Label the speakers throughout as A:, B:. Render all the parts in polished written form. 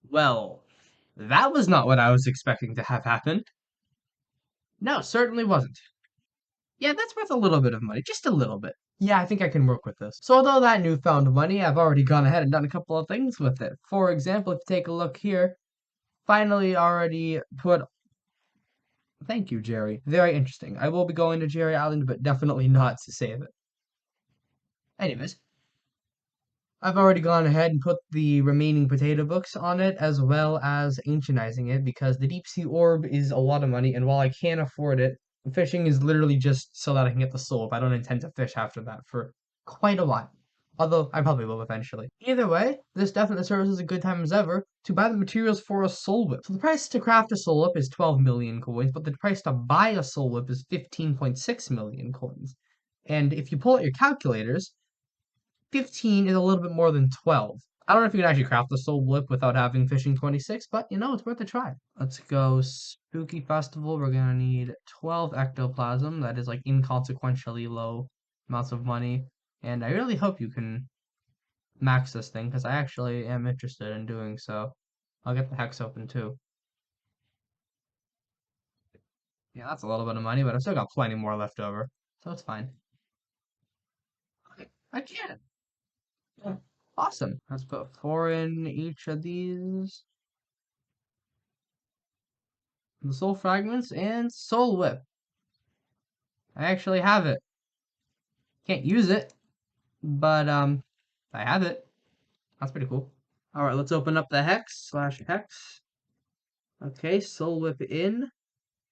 A: Well, that was not what I was expecting to have happen. No, certainly wasn't. Yeah, that's worth a little bit of money, just a little bit. Yeah, I think I can work with this. So although that newfound money, I've already gone ahead and done a couple of things with it. For example, if you take a look here, finally already put... Thank you, Jerry. Very interesting. I will be going to Jerry Island, but definitely not to save it. Anyways, I've already gone ahead and put the remaining potato books on it, as well as ancientizing it, because the deep sea orb is a lot of money, and while I can't afford it, fishing is literally just so that I can get the soul. I don't intend to fish after that for quite a while. Although I probably will eventually. Either way, this definitely serves as a good time as ever to buy the materials for a soul whip. So the price to craft a soul whip is 12 million coins, but the price to buy a soul whip is 15.6 million coins. And if you pull out your calculators, 15 is a little bit more than 12. I don't know if you can actually craft the soul blip without having fishing 26, but it's worth a try. Let's go Spooky Festival. We're gonna need 12 ectoplasm. That is like inconsequentially low amounts of money. And I really hope you can max this thing because I actually am interested in doing so. I'll get the hex open too. Yeah, that's a little bit of money, but I've still got plenty more left over, so it's fine. I can. Awesome. Let's put 4 in each of these. The soul fragments and soul whip. I actually have it. Can't use it, but I have it. That's pretty cool. All right, let's open up the hex/hex. Okay, soul whip in.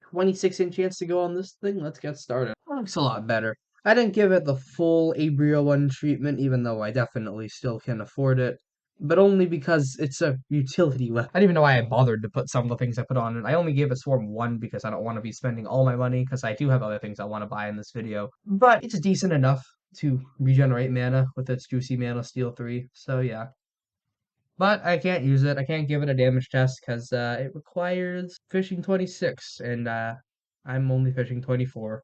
A: 26 chance to go on this thing. Let's get started. That looks a lot better. I didn't give it the full Abrio 1 treatment, even though I definitely still can afford it. But only because it's a utility weapon. I don't even know why I bothered to put some of the things I put on it. I only gave it Swarm 1 because I don't want to be spending all my money, because I do have other things I want to buy in this video. But it's decent enough to regenerate mana with its Juicy Mana Steel 3, so yeah. But I can't use it. I can't give it a damage test because it requires fishing 26, and I'm only fishing 24.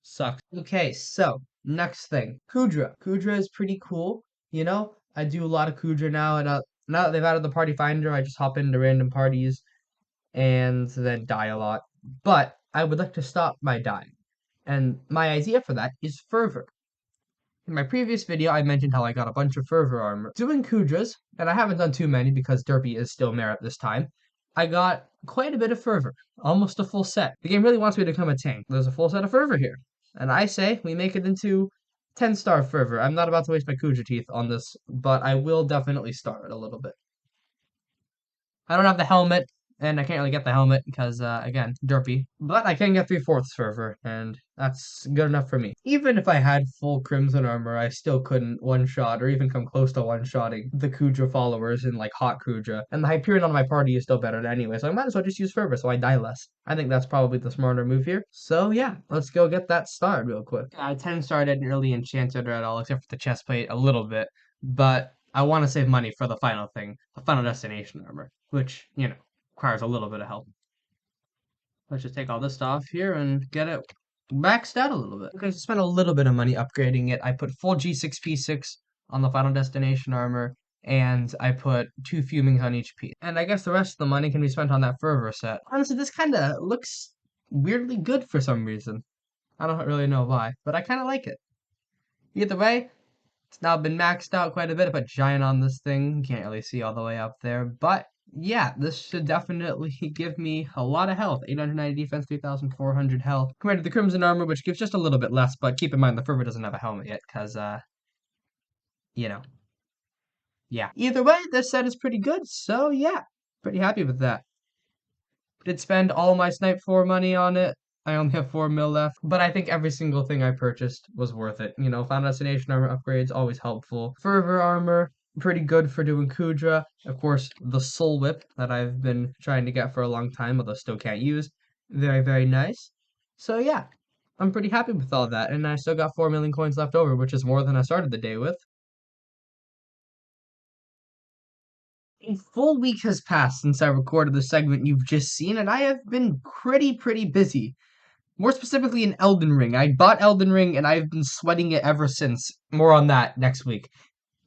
A: Sucks. Okay, so next thing, Kudra. Kudra is pretty cool. I do a lot of Kudra now, and now that they've added the party finder, I just hop into random parties and then die a lot. But I would like to stop my dying, and my idea for that is fervor. In my previous video, I mentioned how I got a bunch of fervor armor. Doing Kudras, and I haven't done too many because Derpy is still Mare at this time, I got quite a bit of fervor, almost a full set. The game really wants me to become a tank. There's a full set of fervor here. And I say we make it into 10-star fervor. I'm not about to waste my Kudra teeth on this, but I will definitely star it a little bit. I don't have the helmet, and I can't really get the helmet because, again, derpy. But I can get 3/4 fervor, and that's good enough for me. Even if I had full crimson armor, I still couldn't one-shot or even come close to one-shotting the Kudra followers in, like, hot Kudra. And the Hyperion on my party is still better anyway, so I might as well just use fervor so I die less. I think that's probably the smarter move here. So yeah, let's go get that starred real quick. I 10-starred didn't really enchant it at all, except for the chest plate a little bit. But I want to save money for the final thing, the final destination armor, which, requires a little bit of help. Let's just take all this stuff here and get it maxed out a little bit. Okay, so spend a little bit of money upgrading it. I put full G6P6 on the final destination armor, and I put 2 fumings on each piece. And I guess the rest of the money can be spent on that fervor set. Honestly, this kind of looks weirdly good for some reason. I don't really know why, but I kind of like it. Either way, it's now been maxed out quite a bit. I put giant on this thing. Can't really see all the way up there. But yeah, this should definitely give me a lot of health. 890 defense, 3,400 health. Compared to the Crimson Armor, which gives just a little bit less. But keep in mind, the Fervor doesn't have a helmet yet. Because, yeah. Either way, this set is pretty good. So yeah, pretty happy with that. Did spend all my Snipe 4 money on it. I only have 4 mil left, but I think every single thing I purchased was worth it. Final destination armor upgrades, always helpful. Fervor armor, pretty good for doing Kudra. Of course, the Soul Whip that I've been trying to get for a long time, although still can't use. Very, very nice. So yeah, I'm pretty happy with all that, and I still got 4 million coins left over, which is more than I started the day with. A full week has passed since I recorded the segment you've just seen, and I have been pretty busy. More specifically in Elden Ring. I bought Elden Ring and I've been sweating it ever since. More on that next week.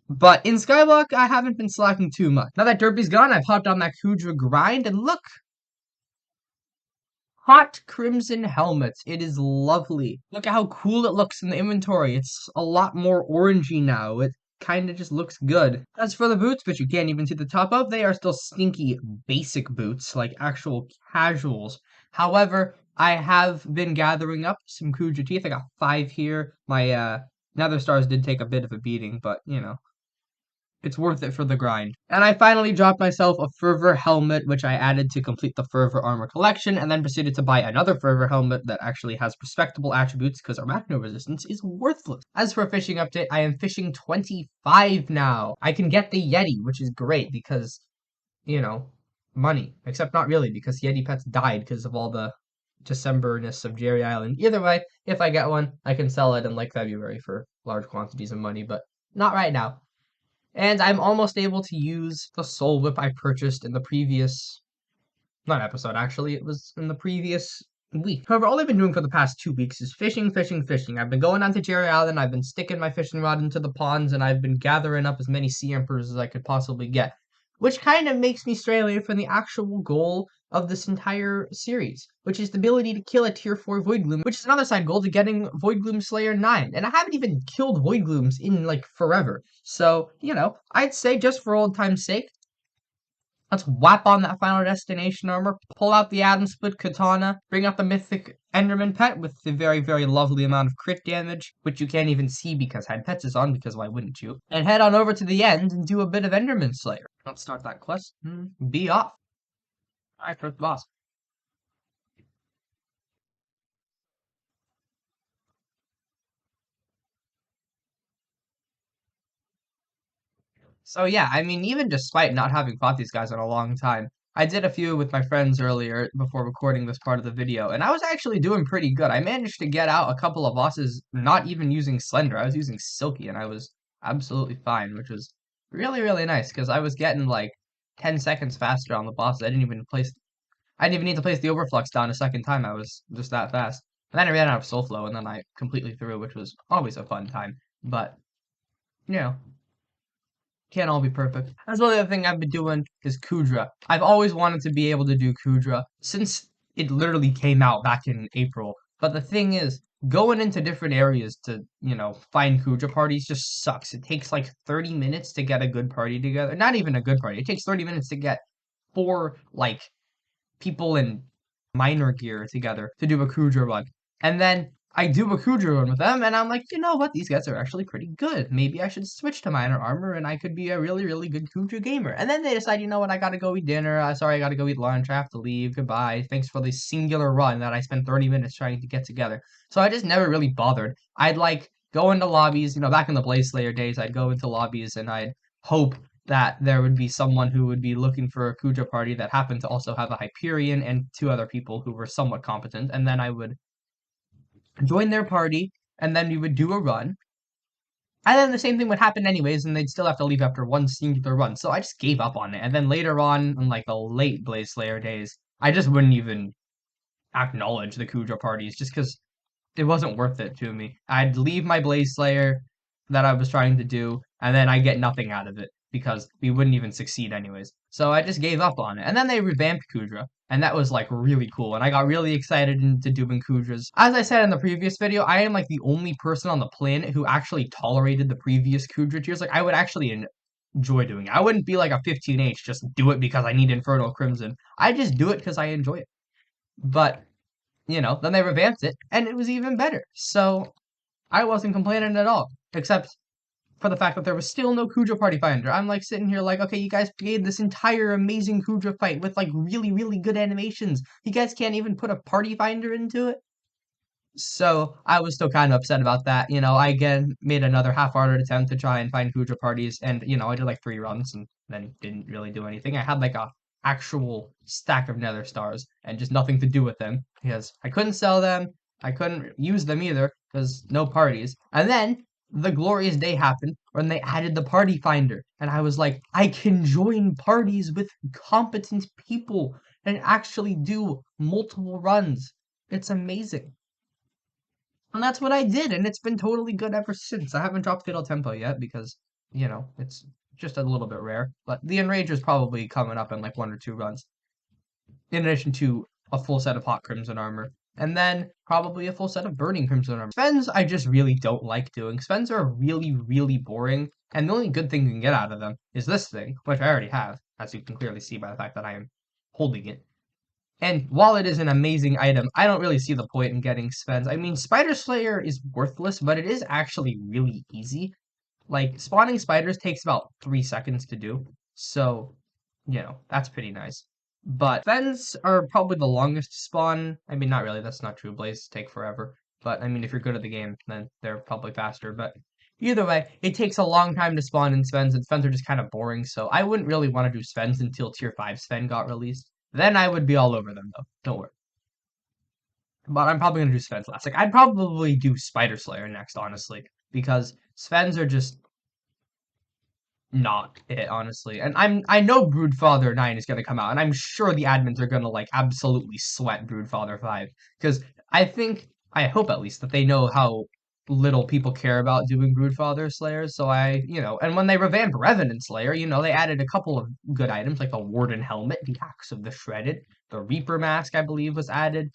A: But in skyblock, I haven't been slacking too much. Now that Derpy's gone, I've hopped on that Kudra grind, and look, hot crimson helmets. It is lovely. Look at how cool it looks in the inventory. It's a lot more orangey now. It kind of just looks good. As for the boots, which you can't even see the top of, they are still stinky basic boots, like actual casuals. However, I have been gathering up some Kuja teeth. I got 5 here. My Nether Stars did take a bit of a beating, but you know, it's worth it for the grind. And I finally dropped myself a Fervor helmet, which I added to complete the Fervor armor collection, and then proceeded to buy another Fervor helmet that actually has respectable attributes because arachno resistance is worthless. As for a fishing update, I am fishing 25 now. I can get the Yeti, which is great because, you know, money. Except not really, because Yeti pets died because of all the Decemberness of Jerry Island. Either way, if I get one, I can sell it in like February for large quantities of money, but not right now. And I'm almost able to use the soul whip I purchased in the previous, not episode actually, it was in the previous week. However, all I've been doing for the past 2 weeks is fishing, fishing, fishing. I've been going on to Jerry Island, I've been sticking my fishing rod into the ponds, and I've been gathering up as many sea emperors as I could possibly get. Which kind of makes me stray away from the actual goal of this entire series, which is the ability to kill a tier 4 Void Gloom, which is another side goal to getting Void Gloom Slayer 9. And I haven't even killed Void Glooms in like forever. So, you know, I'd say just for old time's sake, let's whap on that final destination armor, pull out the Atom Split Katana, bring out the Mythic Enderman pet with the very, very lovely amount of crit damage, which you can't even see because Hide Pets is on, because why wouldn't you? And head on over to the end and do a bit of Enderman Slayer. Let's start that quest. Be off. Alright, first boss. So yeah, I mean, even despite not having fought these guys in a long time, I did a few with my friends earlier before recording this part of the video, and I was actually doing pretty good. I managed to get out a couple of bosses not even using Slender. I was using Silky, and I was absolutely fine, which was really, really nice, because I was getting like 10 seconds faster on the bosses. I didn't even need to place the Overflux down a second time. I was just that fast. And then I ran out of Soul Flow, and then I completely threw, which was always a fun time. But, you know, can't all be perfect. That's the other thing I've been doing is Kudra. I've always wanted to be able to do Kudra since it literally came out back in April. But the thing is, going into different areas to, you know, find Kudra parties just sucks. It takes like 30 minutes to get a good party together. Not even a good party. It takes 30 minutes to get 4, like, people in minor gear together to do a Kudra run. And then I do a Kudra run with them, and I'm like, you know what? These guys are actually pretty good. Maybe I should switch to minor armor, and I could be a really, really good Kudra gamer. And then they decide, you know what? I gotta go eat dinner. Sorry, I gotta go eat lunch. I have to leave. Goodbye. Thanks for the singular run that I spent 30 minutes trying to get together. So I just never really bothered. I'd like go into lobbies, you know, back in the Blaze Slayer days, I'd go into lobbies and I'd hope that there would be someone who would be looking for a Kudra party that happened to also have a Hyperion and 2 other people who were somewhat competent, and then I would join their party, and then we would do a run, and then the same thing would happen anyways, and they'd still have to leave after one singular run. So I just gave up on it, and then later on, in like the late Blaze Slayer days, I just wouldn't even acknowledge the Kudra parties just because it wasn't worth it to me. I'd leave my Blaze Slayer that I was trying to do, and then I get nothing out of it because we wouldn't even succeed anyways. So I just gave up on it. And then they revamped Kudra, and that was like really cool. And I got really excited into doing Kudras. As I said in the previous video, I am like the only person on the planet who actually tolerated the previous Kudra tiers. Like I would actually enjoy doing it. I wouldn't be like a 15H, just do it because I need Infernal Crimson. I just do it because I enjoy it. But you know, then they revamped it, and it was even better. So I wasn't complaining at all, except for the fact that there was still no Kudra Party Finder. I'm like sitting here like, okay, you guys made this entire amazing Kudra fight with like really, really good animations. You guys can't even put a Party Finder into it? So I was still kind of upset about that. You know, I again made another half-hearted attempt to try and find Kudra parties, and you know, I did like 3 runs and then didn't really do anything. I had like a actual stack of Nether stars and just nothing to do with them because I couldn't sell them, I couldn't use them either because no parties. And then the glorious day happened when they added the party finder, and I was like, I can join parties with competent people and actually do multiple runs. It's amazing. And that's what I did, and it's been totally good ever since. I haven't dropped Fatal Tempo yet because you know, it's just a little bit rare. But the Enrage is probably coming up in like 1 or 2 runs, in addition to a full set of Hot Crimson armor. And then probably a full set of Burning Crimson armor. Spens I just really don't like doing. Spens are really, really boring, and the only good thing you can get out of them is this thing, which I already have, as you can clearly see by the fact that I am holding it. And while it is an amazing item, I don't really see the point in getting Spens. I mean, Spider Slayer is worthless, but it is actually really easy. Like, spawning spiders takes about 3 seconds to do, so, you know, that's pretty nice. But Spens are probably the longest to spawn. I mean, not really, that's not true. Blazes take forever. But, I mean, if you're good at the game, then they're probably faster. But either way, it takes a long time to spawn in Spens, and Spens are just kind of boring, so I wouldn't really want to do Spens until Tier 5 Sven got released. Then I would be all over them, though. Don't worry. But I'm probably going to do Sven's last. Like, I'd probably do Spider Slayer next, honestly. Because Sven's are just not it, honestly. And I know Broodfather 9 is gonna come out, and I'm sure the admins are gonna like absolutely sweat Broodfather 5. Because I hope at least that they know how little people care about doing Broodfather Slayers. So and when they revamped Revenant Slayer, they added a couple of good items like the Warden Helmet, the Axe of the Shredded, the Reaper Mask, I believe, was added.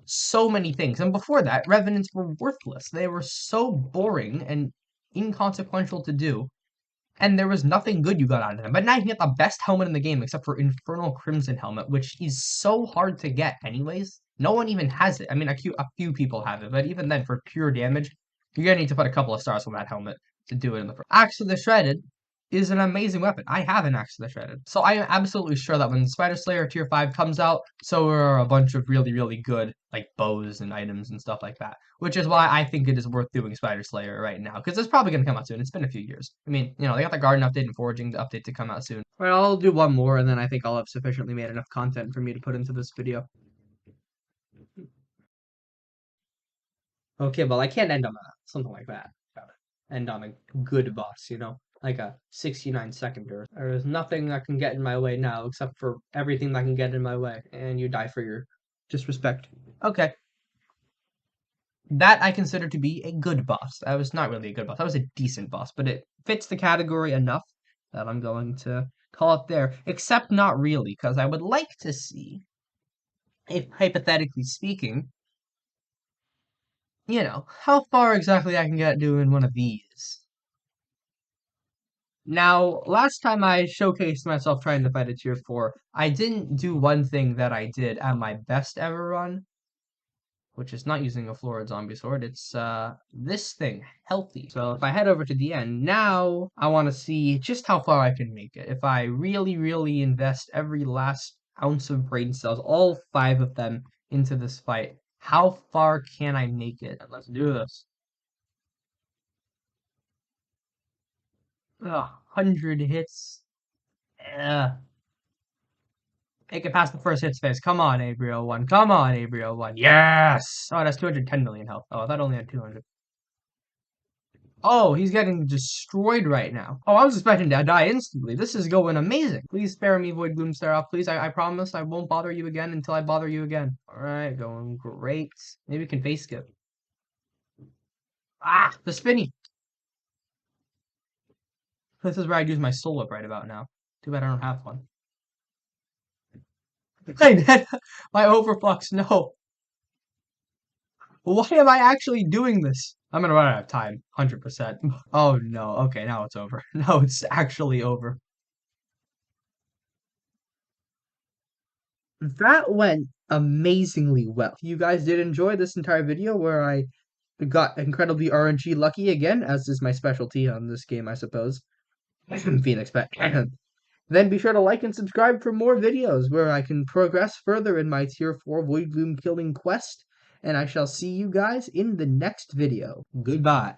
A: So many things. And before that, Revenants were worthless. They were so boring and inconsequential to do, and there was nothing good you got out of them. But now you can get the best helmet in the game, except for Infernal Crimson Helmet, which is so hard to get anyways. No one even has it. I mean, a few people have it, but even then, for pure damage, you're gonna need to put a couple of stars on that helmet to do it in the first. Axe of the Shredded is an amazing weapon. I have an Axe of the Shredded. So I am absolutely sure that when Spider Slayer Tier 5 comes out, so are a bunch of really, really good, like, bows and items and stuff like that. Which is why I think it is worth doing Spider Slayer right now, because it's probably going to come out soon. It's been a few years. I mean, they got the Garden update and Foraging update to come out soon. Well, I'll do one more, and then I think I'll have sufficiently made enough content for me to put into this video. Okay, well, I can't end on something like that. End on a good boss, like a 69-seconder. There is nothing that can get in my way now, except for everything that can get in my way, and you die for your disrespect. Okay. That I consider to be a good boss. That was not really a good boss. That was a decent boss, but it fits the category enough that I'm going to call it there. Except not really, because I would like to see, if hypothetically speaking, how far exactly I can get doing one of these. Now, last time I showcased myself trying to fight a tier 4, I didn't do one thing that I did at my best ever run, which is not using a Florid Zombie Sword. It's this thing, Healthy. So if I head over to the end, now I want to see just how far I can make it. If I really, really invest every last ounce of brain cells, all 5 of them, into this fight, how far can I make it? Let's do this. 100 hits. Make it past the first hit phase. Come on, Abrio 1. Come on, Abrio 1. Yes! Oh, that's 210 million health. Oh, I thought only had 200. Oh, he's getting destroyed right now. Oh, I was expecting to die instantly. This is going amazing. Please spare me, Void Gloomstar off. Please, I promise I won't bother you again until I bother you again. Alright, going great. Maybe we can face skip. Ah, the spinny. This is where I'd use my soul whip right about now. Too bad I don't have one. My overflux, no. Why am I actually doing this? I'm gonna run out of time, 100%. Oh no, okay, now it's over. Now it's actually over. That went amazingly well. You guys did enjoy this entire video where I got incredibly RNG lucky again, as is my specialty on this game, I suppose. Phoenix Pet. Then be sure to like and subscribe for more videos where I can progress further in my Tier 4 Void Gloom killing quest. And I shall see you guys in the next video. Goodbye.